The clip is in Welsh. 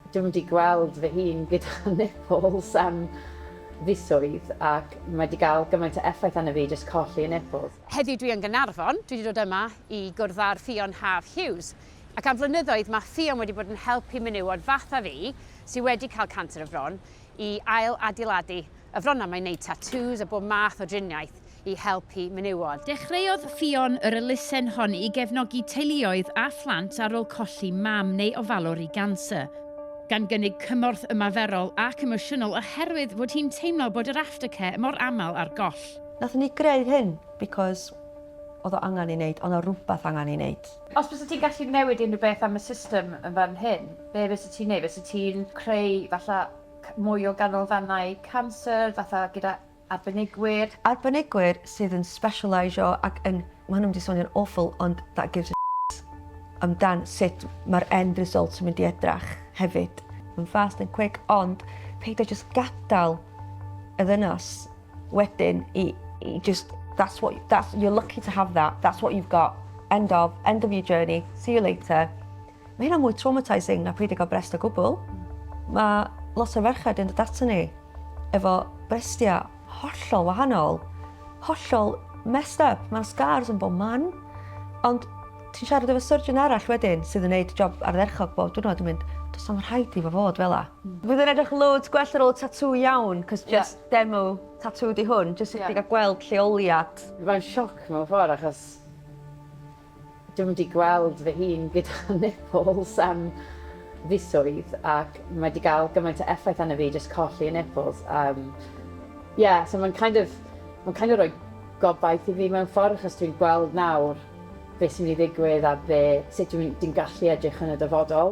Dwi'n wedi gweld fy hun gyda nipples am fisoedd ac mae wedi cael gymaint o effaith arno fi jyst colli y nipples. Heddiw dwi yn Nghaernarfon, dwi wedi dod yma i gwrdd â'r Ffion Haf Hughes. Ac am flynyddoedd mae Ffion wedi bod yn helpu menywod fatha fi sydd wedi cael canser y fron i ailadeiladu. Y fronna mae'n gwneud tatŵs a bob math o driniaeth i helpu menywod. Dechreuodd Ffion yr elusen hon i gefnogi teuluoedd a phlant ar ôl colli mam neu ofalwr i ganser, gan gynnig cymorth ymaferol ac emosiynol oherwydd fod hi'n teimlo bod yr aftercare mor aml ar goll. Nathon ni greu hyn because oedd o angen i wneud, ond o rhywbeth angen i wneud. Os bys ti'n gallu newid unrhyw beth am y system yn fan hyn, be bys ti'n neud? Bys ti'n creu fatha mwy o ganolfannau canser, fatha gyda arbenigwyr? Arbenigwyr sydd yn specialisio ac yn, mae hwnnw'n wedi swnio'n awful, ond that gives a amdan sut mae'r end result yn mynd i edrach hefyd. Yn fast and quick, ond peidio just gadael y ddynas wedyn i just, you're lucky to have that, that's what you've got, end of your journey, see you later. Mae hynna mwy traumatising na peidio gael brest o gwbl. Mae lot o ferched yn dod ato ni efo brestia hollol wahanol, hollol messed up, mae'n scars yn bob man, ond ti'n siarad efo surgeon arall wedyn sydd yn gwneud job ardderchog bob diwrnod yn mynd, does na'm rhaid i fo fod fel la. Bydd yn edrych loads gwell ar ôl tatŵ iawn, cos just demo tatŵ di hwn, just i gael gweld lleoliad. Mae'n sioc mewn ffordd achos dwi'n wedi gweld fy hun gyda nipples am fisoedd ac mae wedi cael gymaint o effaith arno fi jyst colli y nipples. So mae'n kind of rhoi gobaith i fi mewn ffordd achos dwi'n gweld nawr beth sy'n mynd i ddigwydd a sut dwi'n gallu edrych yn y dyfodol.